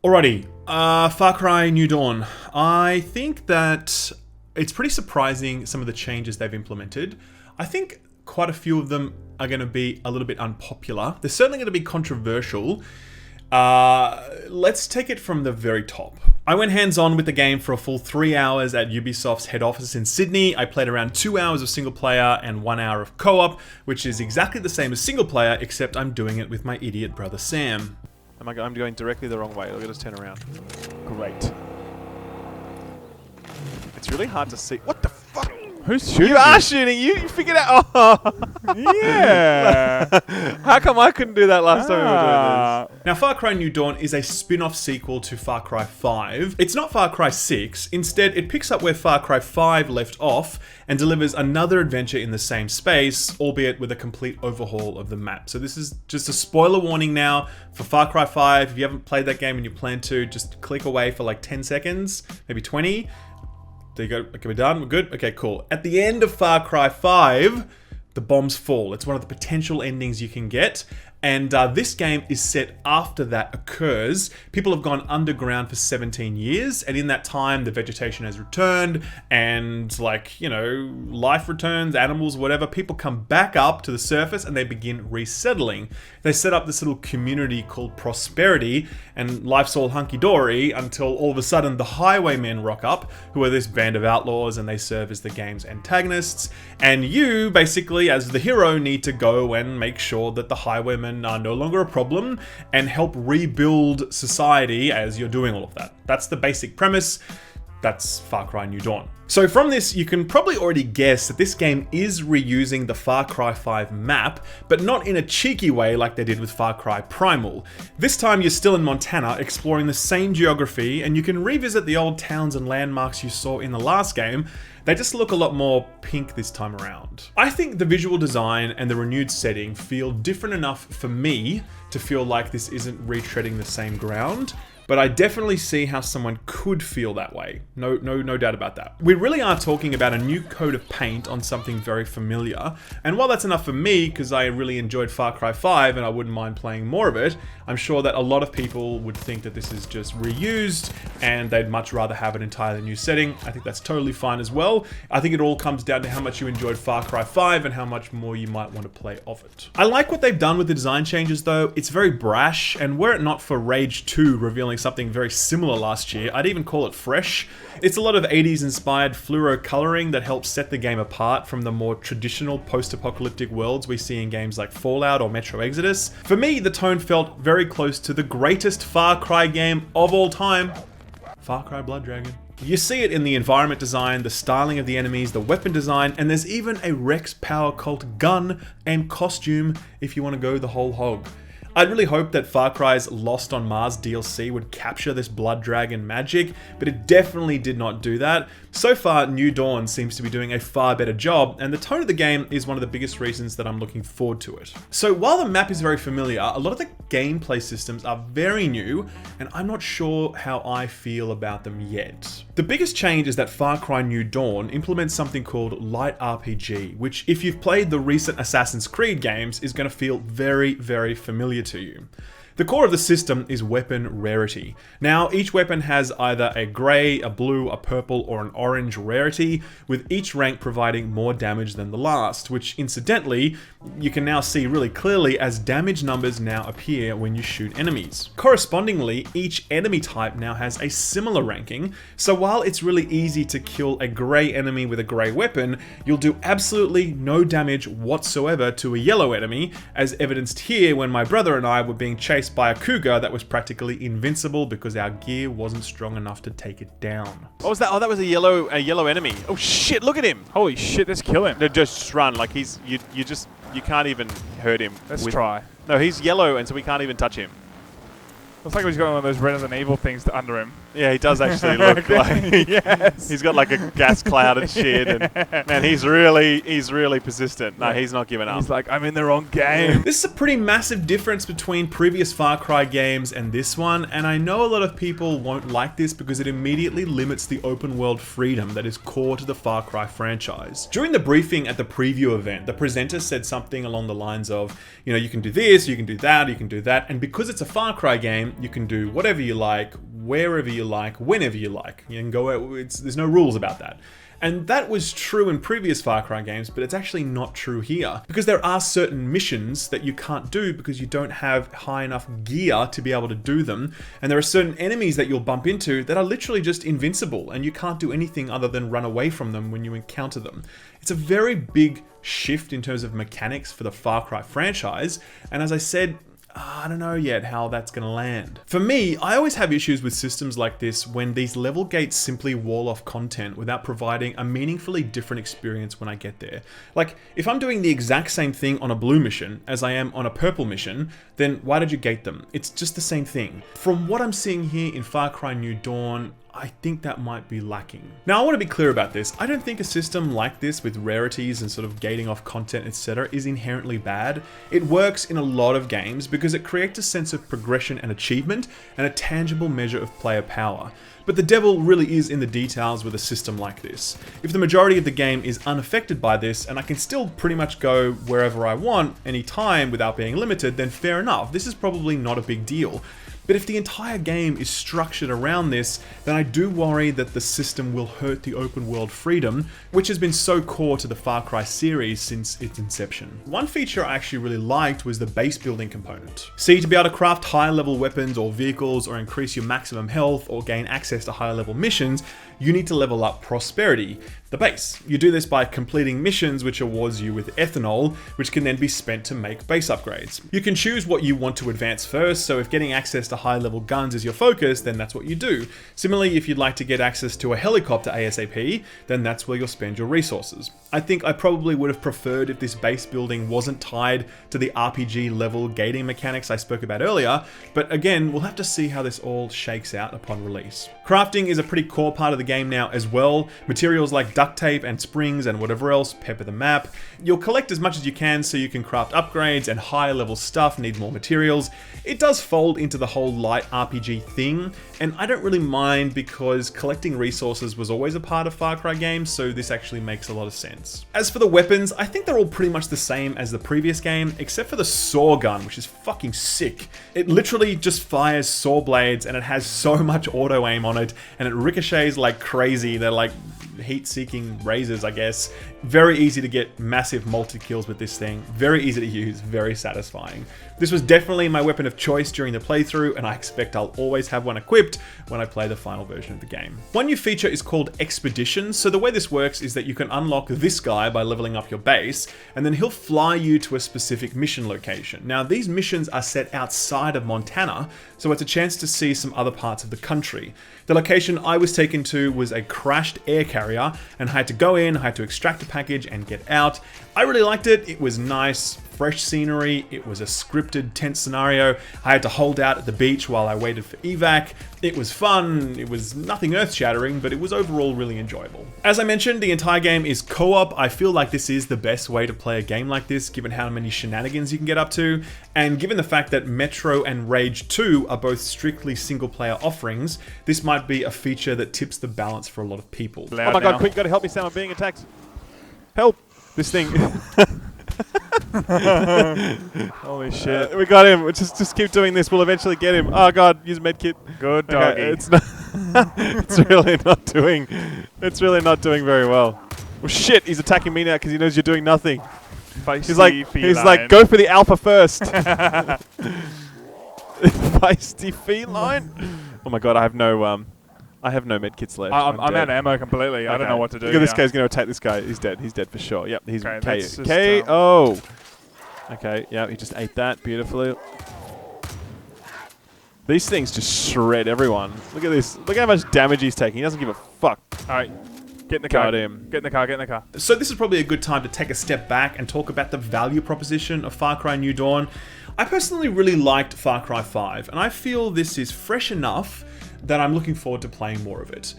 Alrighty, Far Cry New Dawn. I think that it's pretty surprising some of the changes they've implemented. I think quite a few of them are going to be a little bit unpopular. They're certainly going to be controversial. Let's take it from the very top. I went hands-on with the game for a full 3 hours at Ubisoft's head office in Sydney. I played around 2 hours of single player and 1 hour of co-op, which is exactly the same as single player, except I'm doing it with my idiot brother Sam. I'm going directly the wrong way. Look at us turn around. Great. It's really hard to see. What the fuck? Who's shooting? You are shooting. You figured out. Oh. Yeah. How come I couldn't do that last time we were doing this? Now, Far Cry New Dawn is a spin-off sequel to Far Cry 5. It's not Far Cry 6. Instead, it picks up where Far Cry 5 left off and delivers another adventure in the same space, albeit with a complete overhaul of the map. So this is just a spoiler warning now for Far Cry 5. If you haven't played that game and you plan to, just click away for like 10 seconds, maybe 20. There you go. Okay, we're done. We're good. Okay, cool. At the end of Far Cry 5, the bombs fall. It's one of the potential endings you can get. And this game is set after that occurs. People have gone underground for 17 years, and in that time, the vegetation has returned, and like, you know, life returns, animals, whatever. People come back up to the surface and they begin resettling. They set up this little community called Prosperity, and life's all hunky-dory until all of a sudden the Highwaymen rock up, who are this band of outlaws, and they serve as the game's antagonists. And you, basically, as the hero, need to go and make sure that the Highwaymen are no longer a problem and help rebuild society as you're doing all of that. That's the basic premise. That's Far Cry New Dawn. So from this, you can probably already guess that this game is reusing the Far Cry 5 map, but not in a cheeky way like they did with Far Cry Primal. This time you're still in Montana, exploring the same geography, and you can revisit the old towns and landmarks you saw in the last game. They just look a lot more pink this time around. I think the visual design and the renewed setting feel different enough for me to feel like this isn't retreading the same ground, but I definitely see how someone could feel that way. No doubt about that. We really are talking about a new coat of paint on something very familiar, and while that's enough for me, because I really enjoyed Far Cry 5 and I wouldn't mind playing more of it, I'm sure that a lot of people would think that this is just reused and they'd much rather have an entirely new setting. I think that's totally fine as well. I think it all comes down to how much you enjoyed Far Cry 5 and how much more you might want to play of it. I like what they've done with the design changes though. It's very brash, and were it not for Rage 2 revealing something very similar last year, I'd even call it fresh. It's a lot of 80s inspired fluoro coloring that helps set the game apart from the more traditional post-apocalyptic worlds we see in games like Fallout or Metro Exodus. For me, the tone felt very close to the greatest Far Cry game of all time, Far Cry Blood Dragon. You see it in the environment design, the styling of the enemies, the weapon design, and there's even a Rex Power Cult gun and costume if you want to go the whole hog. I'd really hoped that Far Cry's Lost on Mars DLC would capture this Blood Dragon magic, but it definitely did not do that. So far, New Dawn seems to be doing a far better job, and the tone of the game is one of the biggest reasons that I'm looking forward to it. So while the map is very familiar, a lot of the gameplay systems are very new, and I'm not sure how I feel about them yet. The biggest change is that Far Cry New Dawn implements something called Light RPG, which if you've played the recent Assassin's Creed games is going to feel very, very familiar to you. The core of the system is weapon rarity. Now, each weapon has either a grey, a blue, a purple, or an orange rarity, with each rank providing more damage than the last, which incidentally, you can now see really clearly as damage numbers now appear when you shoot enemies. Correspondingly, each enemy type now has a similar ranking, so while it's really easy to kill a grey enemy with a grey weapon, you'll do absolutely no damage whatsoever to a yellow enemy, as evidenced here when my brother and I were being chased by a cougar that was practically invincible because our gear wasn't strong enough to take it down. What was that? Oh, that was a yellow enemy. Oh shit! Look at him. Holy shit! Let's kill him. No, just run. Like you can't even hurt him. Let's try. No, he's yellow, and so we can't even touch him. Looks like he's got one of those Resident Evil things under him. Yeah, he does actually look like yes. He's got like a gas cloud and shit, and man, he's really persistent. No, he's not giving up. He's like, I'm in the wrong game. This is a pretty massive difference between previous Far Cry games and this one, and I know a lot of people won't like this because it immediately limits the open world freedom that is core to the Far Cry franchise. During the briefing at the preview event, the presenter said something along the lines of, you know, you can do this, you can do that, you can do that, and because it's a Far Cry game, game, you can do whatever you like, wherever you like, whenever you like. You can go out, there's no rules about that. And that was true in previous Far Cry games, but it's actually not true here. Because there are certain missions that you can't do because you don't have high enough gear to be able to do them. And there are certain enemies that you'll bump into that are literally just invincible, and you can't do anything other than run away from them when you encounter them. It's a very big shift in terms of mechanics for the Far Cry franchise, and as I said, I don't know yet how that's going to land. For me, I always have issues with systems like this when these level gates simply wall off content without providing a meaningfully different experience when I get there. Like, if I'm doing the exact same thing on a blue mission as I am on a purple mission, then why did you gate them? It's just the same thing. From what I'm seeing here in Far Cry New Dawn, I think that might be lacking. Now, I want to be clear about this. I don't think a system like this with rarities and sort of gating off content, etc. is inherently bad. It works in a lot of games because it creates a sense of progression and achievement and a tangible measure of player power. But the devil really is in the details with a system like this. If the majority of the game is unaffected by this and I can still pretty much go wherever I want, anytime without being limited, then fair enough. This is probably not a big deal. But if the entire game is structured around this, then I do worry that the system will hurt the open world freedom, which has been so core to the Far Cry series since its inception. One feature I actually really liked was the base building component. See, to be able to craft higher level weapons or vehicles or increase your maximum health or gain access to higher level missions, you need to level up prosperity, the base. You do this by completing missions which awards you with ethanol, which can then be spent to make base upgrades. You can choose what you want to advance first, so if getting access to high level guns is your focus, then that's what you do. Similarly, if you'd like to get access to a helicopter ASAP, then that's where you'll spend your resources. I think I probably would have preferred if this base building wasn't tied to the RPG level gating mechanics I spoke about earlier, but again, we'll have to see how this all shakes out upon release. Crafting is a pretty core part of the game now as well. Materials like duct tape and springs and whatever else pepper the map. You'll collect as much as you can so you can craft upgrades, and higher level stuff needs more materials. It does fold into the whole light RPG thing, and I don't really mind because collecting resources was always a part of Far Cry games, so this actually makes a lot of sense. As for the weapons, I think they're all pretty much the same as the previous game, except for the saw gun, which is fucking sick. It literally just fires saw blades, and it has so much auto aim on it, and it ricochets like crazy. They're like heat-seeking razors, I guess. Very easy to get massive multi-kills with this thing. Very easy to use, very satisfying. This was definitely my weapon of choice during the playthrough, and I expect I'll always have one equipped when I play the final version of the game. One new feature is called Expeditions. So the way this works is that you can unlock this guy by leveling up your base, and then he'll fly you to a specific mission location. Now, these missions are set outside of Montana, so it's a chance to see some other parts of the country. The location I was taken to was a crashed air carrier, and I had to go in, I had to extract a package and get out. I really liked it. It was nice, fresh scenery. It was a scripted, tense scenario. I had to hold out at the beach while I waited for evac. It was fun. It was nothing earth-shattering, but it was overall really enjoyable. As I mentioned, the entire game is co-op. I feel like this is the best way to play a game like this, given how many shenanigans you can get up to, and given the fact that Metro and Rage 2 are both strictly single-player offerings, this might be a feature that tips the balance for a lot of people. Oh my god, quick, gotta help me, Sam, I'm being attacked. Help! This thing. Holy shit. We got him. Just keep doing this. We'll eventually get him. Oh god, use medkit. Good doggy. Okay, it's not it's really not doing very well. Well shit, he's attacking me now because he knows you're doing nothing. He's like, go for the alpha first. Feisty feline. Oh my god, I have no medkits left. I'm out of ammo completely. Okay. I don't know what to do. Look at this guy's going to attack this guy. He's dead. He's dead for sure. Yep, he's okay, KO. Okay, yeah, he just ate that beautifully. These things just shred everyone. Look at this. Look how much damage he's taking. He doesn't give a fuck. All right. Get in the car. Got him. Get in the car, get in the car. So this is probably a good time to take a step back and talk about the value proposition of Far Cry New Dawn. I personally really liked Far Cry 5, and I feel this is fresh enough that I'm looking forward to playing more of it.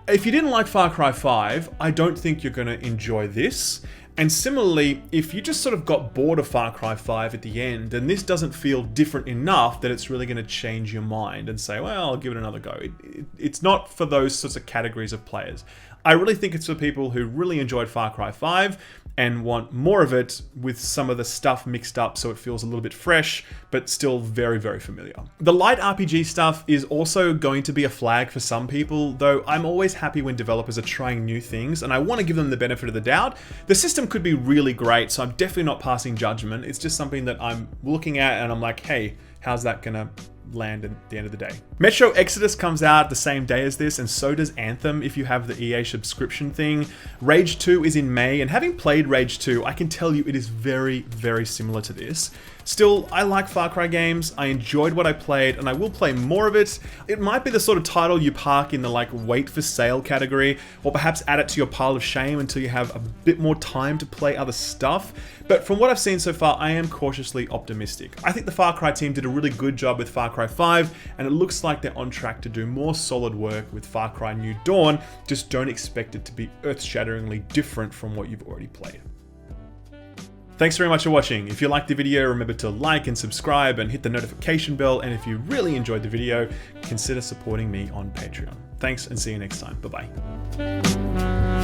If you didn't like Far Cry 5, I don't think you're going to enjoy this. And similarly, if you just sort of got bored of Far Cry 5 at the end, then this doesn't feel different enough that it's really going to change your mind and say, well, I'll give it another go. It's not for those sorts of categories of players. I really think it's for people who really enjoyed Far Cry 5 and want more of it with some of the stuff mixed up so it feels a little bit fresh, but still very, very familiar. The light RPG stuff is also going to be a flag for some people, though I'm always happy when developers are trying new things, and I want to give them the benefit of the doubt. The system could be really great, so I'm definitely not passing judgment. It's just something that I'm looking at and I'm like, hey, how's that gonna land at the end of the day? Metro Exodus comes out the same day as this, and so does Anthem if you have the EA subscription thing. Rage 2 is in May, and having played Rage 2, I can tell you it is very, very similar to this. Still, I like Far Cry games, I enjoyed what I played, and I will play more of it. It might be the sort of title you park in the like wait for sale category, or perhaps add it to your pile of shame until you have a bit more time to play other stuff. But from what I've seen so far, I am cautiously optimistic. I think the Far Cry team did a really good job with Far Cry 5, and it looks like they're on track to do more solid work with Far Cry New Dawn. Just don't expect it to be earth-shatteringly different from what you've already played. Thanks very much for watching. If you liked the video, remember to like and subscribe and hit the notification bell. And if you really enjoyed the video, consider supporting me on Patreon. Thanks and see you next time. Bye-bye.